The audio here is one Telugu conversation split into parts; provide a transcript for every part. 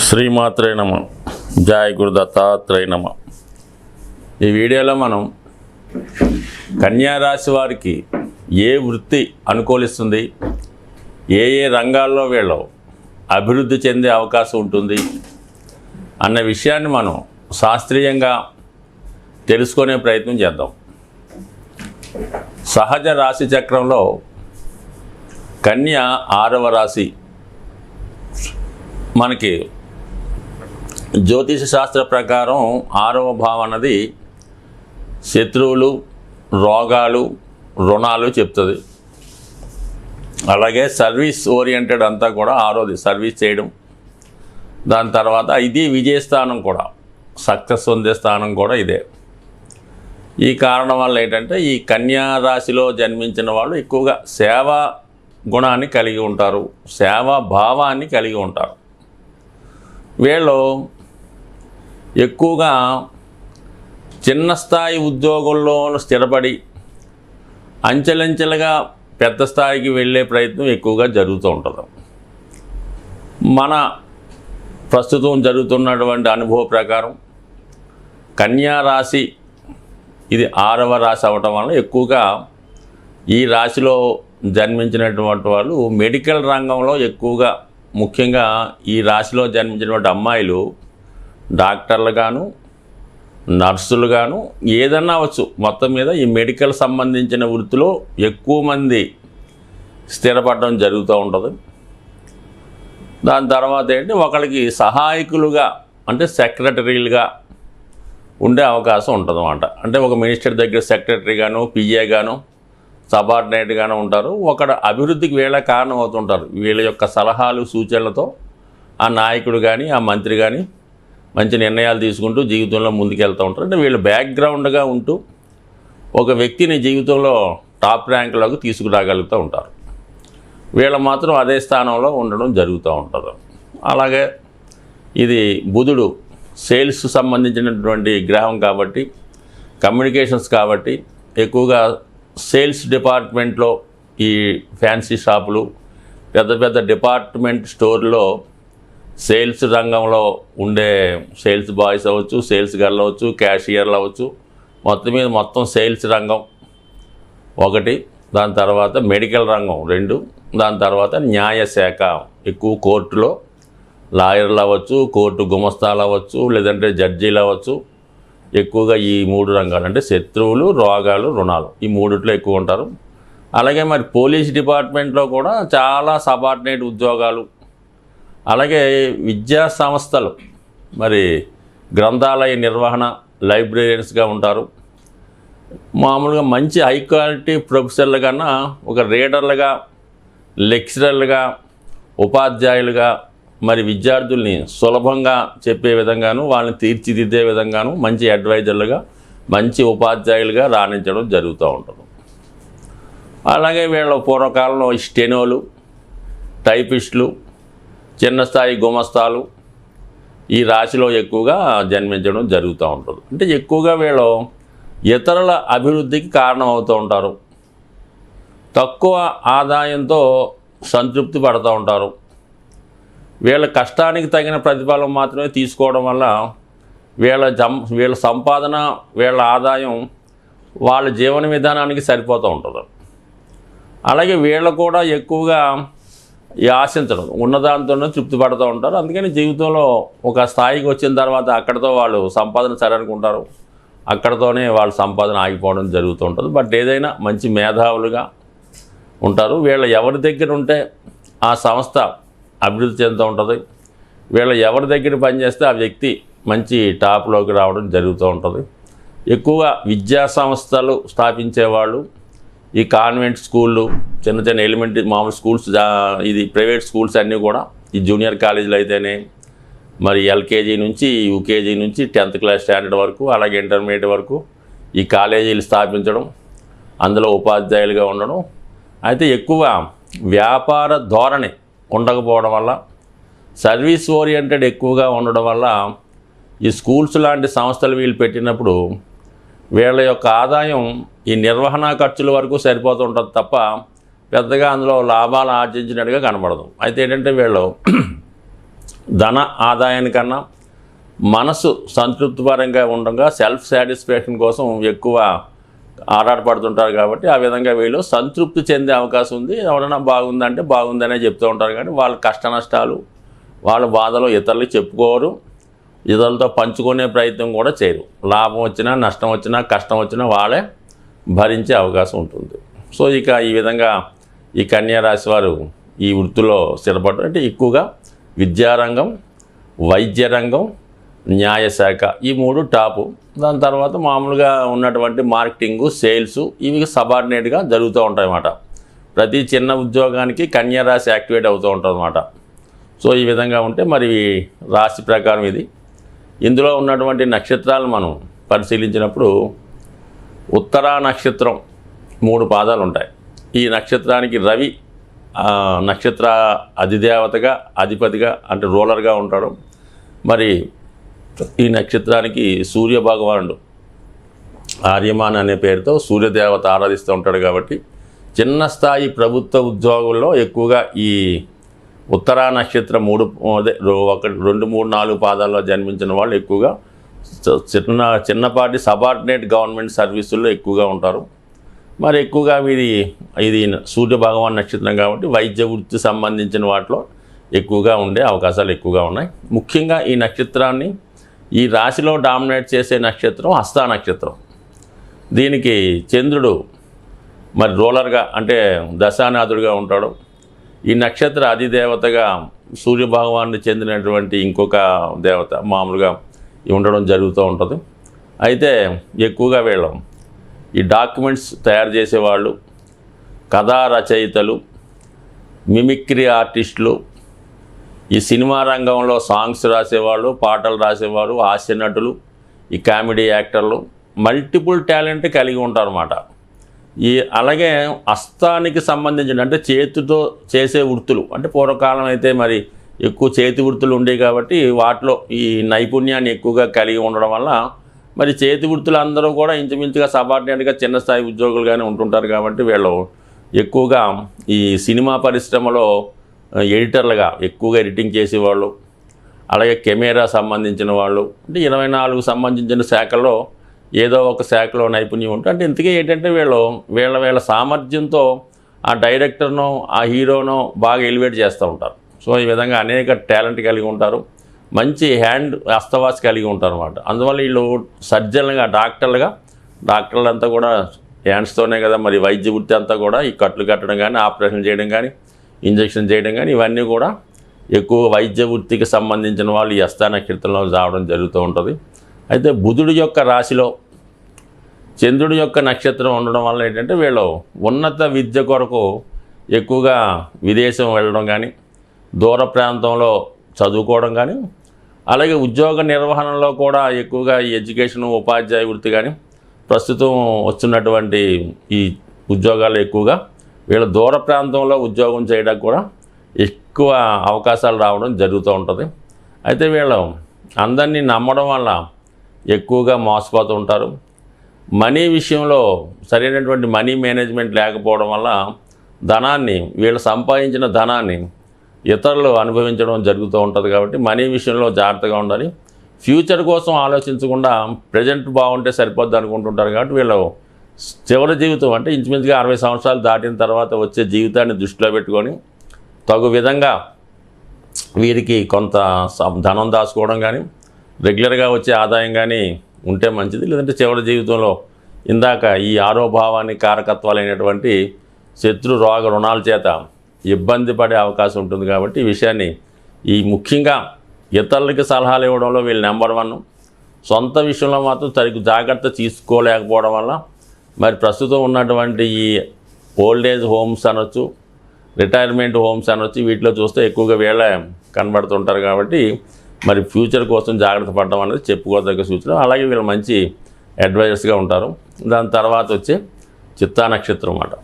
శ్రీమాత్రే నమ. జయ గురు దత్తాత్రేయ నమ. ఈ వీడియోలో మనం కన్యారాశి వారికి ఏ వృత్తి అనుకూలిస్తుంది, ఏ రంగాల్లో వీళ్ళు అభివృద్ధి చెందే అవకాశం ఉంటుంది అన్న విషయాన్ని మనం శాస్త్రీయంగా తెలుసుకునే ప్రయత్నం చేద్దాం. సహజ రాశి చక్రంలో కన్య 6వ రాశి. మనకి జ్యోతిష శాస్త్ర ప్రకారం 6వ భావం అన్నది శత్రువులు, రోగాలు, రుణాలు చెప్తుంది. అలాగే సర్వీస్ ఓరియంటెడ్ అంతా కూడా 6వది, సర్వీస్ చేయడం. దాని తర్వాత ఇది విజయస్థానం కూడా, సక్సెస్ పొందే స్థానం కూడా ఇదే. ఈ కారణం వల్ల ఏంటంటే ఈ కన్యా రాశిలో జన్మించిన వాళ్ళు ఎక్కువగా సేవా గుణాన్ని కలిగి ఉంటారు, సేవా భావాన్ని కలిగి ఉంటారు. వీళ్ళు ఎక్కువగా చిన్న స్థాయి ఉద్యోగంలో స్థిరపడి అంచెలంచెలుగా పెద్ద స్థాయికి వెళ్ళే ప్రయత్నం ఎక్కువగా జరుగుతూ ఉంటుంది. మన ప్రస్తుతం జరుగుతున్నటువంటి అనుభవ ప్రకారం కన్యా రాశి ఇది 6వ రాశి అవ్వటం వల్ల ఎక్కువగా ఈ రాశిలో జన్మించినటువంటి వాళ్ళు మెడికల్ రంగంలో ఎక్కువగా, ముఖ్యంగా ఈ రాశిలో జన్మించినటువంటి అమ్మాయిలు డాక్టర్లు గాను, నర్సులు గాను, ఏదన్నా అవచ్చు, మొత్తం మీద ఈ మెడికల్ సంబంధించిన వృత్తిలో ఎక్కువ మంది స్థిరపడడం జరుగుతూ ఉంటుంది. దాని తర్వాత ఏంటి, ఒకరికి సహాయకులుగా అంటే సెక్రటరీలుగా ఉండే అవకాశం ఉంటుంది అన్నమాట. అంటే ఒక మినిస్టర్ దగ్గర సెక్రటరీ గాను, పిఏ గాను, సబార్డినేట్ గాను ఉంటారు. ఒకడు అభివృద్ధికి వీళ్ళ కారణం అవుతుంటారు. వీళ్ళ యొక్క సలహాలు సూచనలతో ఆ నాయకుడు కానీ, ఆ మంత్రి కానీ మంచి నిర్ణయాలు తీసుకుంటూ జీవితంలో ముందుకెళ్తూ ఉంటారు. అంటే వీళ్ళు బ్యాక్గ్రౌండ్గా ఉంటూ ఒక వ్యక్తిని జీవితంలో టాప్ ర్యాంకులోకి తీసుకురాగలుగుతూ ఉంటారు. వీళ్ళు మాత్రం అదే స్థానంలో ఉండడం జరుగుతూ ఉంటుంది. అలాగే ఇది బుధుడు సేల్స్ సంబంధించినటువంటి గ్రహం కాబట్టి, కమ్యూనికేషన్స్ కాబట్టి ఎక్కువగా సేల్స్ డిపార్ట్మెంట్లో ఈ ఫ్యాన్సీ షాపులు, పెద్ద పెద్ద డిపార్ట్మెంట్ స్టోర్లో సేల్స్ రంగంలో ఉండే సేల్స్ బాయ్స్ అవ్వచ్చు, సేల్స్ గర్ల్ అవ్వచ్చు, క్యాషియర్లు అవ్వచ్చు, మొత్తం సేల్స్ రంగం ఒకటి. దాని తర్వాత మెడికల్ రంగం 2. దాని తర్వాత న్యాయశాఖ, ఎక్కువ కోర్టులో లాయర్లు అవ్వచ్చు, కోర్టు గుమస్తాలు అవ్వచ్చు, లేదంటే జడ్జీలు అవ్వచ్చు. ఎక్కువగా ఈ 3 రంగాలు అంటే శత్రువులు, రోగాలు, రుణాలు, ఈ 3ట్లో ఎక్కువ ఉంటారు. అలాగే మరి పోలీస్ డిపార్ట్మెంట్లో కూడా చాలా సబార్డినేట్ ఉద్యోగాలు. అలాగే విద్యా సంస్థలు, మరి గ్రంథాలయ నిర్వహణ, లైబ్రరీస్గా ఉంటారు. మామూలుగా మంచి హై క్వాలిటీ ప్రొఫెసర్లు కన్నా ఒక రీడర్లుగా, లెక్చరర్లుగా, ఉపాధ్యాయులుగా, మరి విద్యార్థుల్ని సులభంగా చెప్పే విధంగాను, వాళ్ళని తీర్చిదిద్దే విధంగాను మంచి అడ్వైజర్లుగా, మంచి ఉపాధ్యాయులుగా రాణించడం జరుగుతూ ఉంటుంది. అలాగే వీళ్ళ పూర్వకాలంలో స్టెనోలు, టైపిస్టులు, చిన్న స్థాయి గుమస్తాలు ఈ రాశిలో ఎక్కువగా జన్మించడం జరుగుతూ ఉంటుంది. అంటే ఎక్కువగా వీళ్ళు ఇతరుల అభివృద్ధికి కారణం అవుతూ ఉంటారు. తక్కువ ఆదాయంతో సంతృప్తి పడుతూ ఉంటారు. వీళ్ళ కష్టానికి తగిన ప్రతిఫలం మాత్రమే తీసుకోవడం వల్ల వీళ్ళ సంపాదన, వీళ్ళ ఆదాయం వాళ్ళ జీవన విధానానికి సరిపోతూ ఉంటుంది. అలాగే వీళ్ళు కూడా ఎక్కువగా ఆశించడం, ఉన్నదాంతోనే తృప్తి పడుతూ ఉంటారు. అందుకని జీవితంలో ఒక స్థాయికి వచ్చిన తర్వాత అక్కడితో వాళ్ళు సంపాదన సరనుకుంటారు, అక్కడితోనే వాళ్ళ సంపాదన ఆగిపోవడం జరుగుతూ ఉంటుంది. బట్ ఏదైనా మంచి మేధావులుగా ఉంటారు. వీళ్ళ ఎవరి దగ్గర ఉంటే ఆ సంస్థ అభివృద్ధి చెందుతూ ఉంటుంది. వీళ్ళ ఎవరి దగ్గర పనిచేస్తే ఆ వ్యక్తి మంచి టాప్లోకి రావడం జరుగుతూ ఉంటుంది. ఎక్కువగా విద్యా సంస్థలు స్థాపించేవాళ్ళు, ఈ కాన్వెంట్ స్కూళ్ళు, చిన్న చిన్న ఎలిమెంటరీ మామూలు స్కూల్స్, ఇది ప్రైవేట్ స్కూల్స్ అన్నీ కూడా, ఈ జూనియర్ కాలేజీలు అయితేనే మరి ఎల్కేజీ నుంచి యూకేజీ నుంచి 10th క్లాస్ స్టాండర్డ్ వరకు, అలాగే ఇంటర్మీడియట్ వరకు ఈ కాలేజీలు స్థాపించడం, అందులో ఉపాధ్యాయులుగా ఉండడం. అయితే ఎక్కువ వ్యాపార ధోరణి ఉండకపోవడం వల్ల, సర్వీస్ ఓరియంటెడ్ ఎక్కువగా ఉండడం వల్ల ఈ స్కూల్స్ లాంటి సంస్థలు వీళ్ళు పెట్టినప్పుడు వీళ్ళ యొక్క ఆదాయం ఈ నిర్వహణ ఖర్చుల వరకు సరిపోతుంటుంది తప్ప పెద్దగా అందులో లాభాలు ఆర్జించినట్టుగా కనబడదు. అయితే ఏంటంటే వీళ్ళు ధన ఆదాయానికన్నా మనసు సంతృప్తిపరంగా ఉండగా సెల్ఫ్ సాటిస్ఫాక్షన్ కోసం ఎక్కువ ఆరాటపడుతుంటారు కాబట్టి ఆ విధంగా వీళ్ళు సంతృప్తి చెందే అవకాశం ఉంది. ఎవరైనా బాగుందంటే బాగుందనే చెప్తూ ఉంటారు కానీ వాళ్ళ కష్ట నష్టాలు వాళ్ళ బాధలు ఇతరులకు చెప్పుకోరు, ఇతరులతో పంచుకునే ప్రయత్నం కూడా చేయరు. లాభం వచ్చినా నష్టం వచ్చినా కష్టం వచ్చినా వాళ్ళే భరించే అవకాశం ఉంటుంది. సో ఇక ఈ విధంగా ఈ కన్యా రాశి వారు ఈ వృత్తిలో స్థిరపడడం అంటే ఎక్కువగా విద్యారంగం, వైద్య రంగం, న్యాయశాఖ ఈ 3 టాపు. దాని తర్వాత మామూలుగా ఉన్నటువంటి మార్కెటింగు, సేల్స్ ఇవి సబార్డినేట్గా జరుగుతూ ఉంటాయి అన్నమాట. ప్రతి చిన్న ఉద్యోగానికి కన్యా రాశి యాక్టివేట్ అవుతూ ఉంటుంది అన్నమాట. సో ఈ విధంగా ఉంటే మరి రాశి ప్రకారం ఇది. ఇందులో ఉన్నటువంటి నక్షత్రాలు మనం పరిశీలించినప్పుడు ఉత్తరా నక్షత్రం 3 పాదాలు ఉంటాయి. ఈ నక్షత్రానికి రవి నక్షత్ర అధిదేవతగా అధిపతిగా అంటే రూలర్గా ఉంటాడు. మరి ఈ నక్షత్రానికి సూర్య భగవానుడు ఆర్యమాన్ అనే పేరుతో సూర్యదేవత ఆరాధిస్తూ ఉంటాడు కాబట్టి చిన్న స్థాయి ప్రభుత్వ ఉద్యోగుల్లో ఎక్కువగా ఈ ఉత్తరా నక్షత్రం 1, 2, 3, 4 పాదాల్లో జన్మించిన వాళ్ళు ఎక్కువగా చిన్నపాటి సబార్డినేట్ గవర్నమెంట్ సర్వీసుల్లో ఎక్కువగా ఉంటారు. మరి ఎక్కువగా ఇది సూర్య భగవాన్ నక్షత్రం కాబట్టి వైద్య వృత్తి సంబంధించిన వాటిలో ఎక్కువగా ఉండే అవకాశాలు ఎక్కువగా ఉన్నాయి. ముఖ్యంగా ఈ నక్షత్రాన్ని ఈ రాశిలో డామినేట్ చేసే నక్షత్రం హస్త నక్షత్రం. దీనికి చంద్రుడు మరి రూలర్గా అంటే దశానాథుడిగా ఉంటాడు. ఈ నక్షత్ర అధిదేవతగా సూర్యభగవాన్ని చెందినటువంటి ఇంకొక దేవత మామూలుగా ఉండడం జరుగుతూ ఉంటుంది. అయితే ఎక్కువగా వీళ్ళం ఈ డాక్యుమెంట్స్ తయారు చేసేవాళ్ళు, కథా రచయితలు, మిమిక్రీ ఆర్టిస్టులు, ఈ సినిమా రంగంలో సాంగ్స్ రాసేవాళ్ళు, పాటలు రాసేవారు, హాస్య నటులు, ఈ కామెడీ యాక్టర్లు మల్టిపుల్ టాలెంట్ కలిగి ఉంటారన్నమాట. అలాగే హస్తానికి సంబంధించిన అంటే చేతితో చేసే వృత్తులు అంటే పూర్వకాలం అయితే మరి ఎక్కువ చేతి వృత్తులు ఉండేవి కాబట్టి వాటిలో ఈ నైపుణ్యాన్ని ఎక్కువగా కలిగి ఉండడం వల్ల మరి చేతి వృత్తులు అందరూ కూడా ఇంచుమించుగా సబార్డినేట్గా చిన్న స్థాయి ఉద్యోగులుగానే ఉంటుంటారు కాబట్టి వీళ్ళు ఎక్కువగా ఈ సినిమా పరిశ్రమలో ఎడిటర్లుగా ఎక్కువగా ఎడిటింగ్ చేసేవాళ్ళు, అలాగే కెమెరా సంబంధించిన వాళ్ళు అంటే 24 సంబంధించిన శాఖల్లో ఏదో ఒక శాఖలో నైపుణ్యం ఉంటుంది. అంటే ఇంతకీ ఏంటంటే వీళ్ళ సామర్థ్యంతో ఆ డైరెక్టర్నో ఆ హీరోనో బాగా ఎలివేట్ చేస్తూ ఉంటారు. సో ఈ విధంగా అనేక టాలెంట్ కలిగి ఉంటారు, మంచి హ్యాండ్ హస్తవాసి కలిగి ఉంటారు అన్నమాట. అందువల్ల వీళ్ళు సర్జన్లుగా డాక్టర్లంతా కూడా హ్యాండ్స్తోనే కదా మరి వైద్య వృత్తి అంతా కూడా ఈ కట్లు కట్టడం కానీ ఆపరేషన్ చేయడం కానీ ఇంజక్షన్ చేయడం కానీ ఇవన్నీ కూడా ఎక్కువ వైద్య వృత్తికి సంబంధించిన వాళ్ళు ఈ హస్త నక్షత్రంలో రావడం జరుగుతూ ఉంటుంది. అయితే బుధుడి యొక్క రాశిలో చంద్రుడి యొక్క నక్షత్రం ఉండడం వల్ల ఏంటంటే వీళ్ళు ఉన్నత విద్య కొరకు ఎక్కువగా విదేశం వెళ్ళడం కానీ దూర ప్రాంతంలో చదువుకోవడం కానీ అలాగే ఉద్యోగ నిర్వహణలో కూడా ఎక్కువగా ఈ ఎడ్యుకేషన్ ఉపాధ్యాయ వృత్తి కానీ ప్రస్తుతం వస్తున్నటువంటి ఈ ఉద్యోగాలు ఎక్కువగా వీళ్ళ దూర ప్రాంతంలో ఉద్యోగం చేయడానికి కూడా ఎక్కువ అవకాశాలు రావడం జరుగుతూ ఉంటుంది. అయితే వీళ్ళు అందరినీ నమ్మడం వల్ల ఎక్కువగా మోసపోతూ ఉంటారు. మనీ విషయంలో సరైనటువంటి మనీ మేనేజ్మెంట్ లేకపోవడం వల్ల వీళ్ళు సంపాదించిన ధనాన్ని ఇతరులు అనుభవించడం జరుగుతూ ఉంటుంది. కాబట్టి మనీ విషయంలో జాగ్రత్తగా ఉండాలి. ఫ్యూచర్ కోసం ఆలోచించకుండా ప్రజెంట్ బాగుంటే సరిపోద్ది అనుకుంటుంటారు. కాబట్టి వీళ్ళు చివరి జీవితం అంటే ఇంచుమించుగా 60 సంవత్సరాలు దాటిన తర్వాత వచ్చే జీవితాన్ని దృష్టిలో పెట్టుకొని తగు విధంగా వీరికి కొంత ధనం దాచుకోవడం కానీ రెగ్యులర్గా వచ్చే ఆదాయం కానీ ఉంటే మంచిది. లేదంటే చివరి జీవితంలో ఇందాక ఈ ఆరోభావాన్ని కారకత్వాలైనటువంటి శత్రు రోగ రుణాల చేత ఇబ్బంది పడే అవకాశం ఉంటుంది. కాబట్టి ఈ విషయాన్ని ముఖ్యంగా ఇతరులకి సలహాలు ఇవ్వడంలో వీళ్ళు నెంబర్ 1. సొంత విషయంలో మాత్రం తగిన జాగ్రత్త తీసుకోలేకపోవడం వల్ల మరి ప్రస్తుతం ఉన్నటువంటి ఈ ఓల్డేజ్ హోమ్స్ అనొచ్చు, రిటైర్మెంట్ హోమ్స్ అనొచ్చు, వీటిలో చూస్తే ఎక్కువగా వీళ్ళే కనబడుతుంటారు. కాబట్టి మరి ఫ్యూచర్ కోసం జాగ్రత్త పడడం అనేది చెప్పుకోదగ్గ సూచన. అలాగే వీళ్ళు మంచి అడ్వైజర్స్గా ఉంటారు. దాని తర్వాత వచ్చే చిత్తా నక్షత్రం అన్నమాట.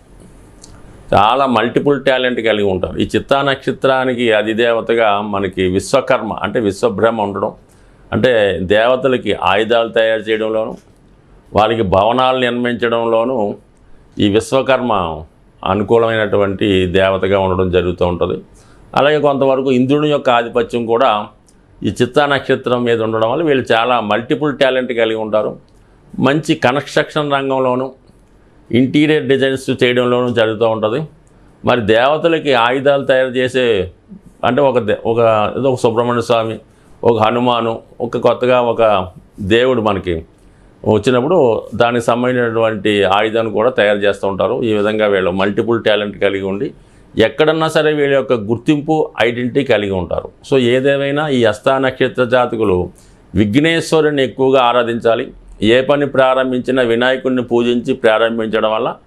చాలా మల్టిపుల్ టాలెంట్ కలిగి ఉంటారు. ఈ చిత్తా నక్షత్రానికి అధిదేవతగా మనకి విశ్వకర్మ అంటే విశ్వబ్రహ్మ ఉండడం, అంటే దేవతలకి ఆయుధాలు తయారు చేయడంలోనూ వారికి భవనాలు నిర్మించడంలోనూ ఈ విశ్వకర్మ అనుకూలమైనటువంటి దేవతగా ఉండడం జరుగుతూ ఉంటుంది. అలాగే కొంతవరకు ఇంద్రుని యొక్క ఆధిపత్యం కూడా ఈ చిత్తా నక్షత్రం మీద ఉండడం వల్ల వీళ్ళు చాలా మల్టిపుల్ టాలెంట్ కలిగి ఉంటారు. మంచి కన్స్ట్రక్షన్ రంగంలోనూ ఇంటీరియర్ డిజైన్స్ చేయడంలోనూ జరుగుతూ ఉంటుంది. మరి దేవతలకి ఆయుధాలు తయారు చేసే అంటే ఏదో ఒక సుబ్రహ్మణ్య స్వామి, ఒక హనుమాను, కొత్తగా ఒక దేవుడు మనకి వచ్చినప్పుడు దానికి సంబంధించినటువంటి ఆయుధాన్ని కూడా తయారు చేస్తూ ఉంటారు. ఈ విధంగా వీళ్ళు మల్టిపుల్ టాలెంట్ కలిగి ఉండి ఎక్కడన్నా సరే వీళ్ళ యొక్క గుర్తింపు, ఐడెంటిటీ కలిగి ఉంటారు. సో ఏదేమైనా ఈ హస్త నక్షత్ర జాతకులు విఘ్నేశ్వరుని ఎక్కువగా ఆరాధించాలి. ఏ పని ప్రారంభించినా వినాయకుడిని పూజించి ప్రారంభించడం వల్ల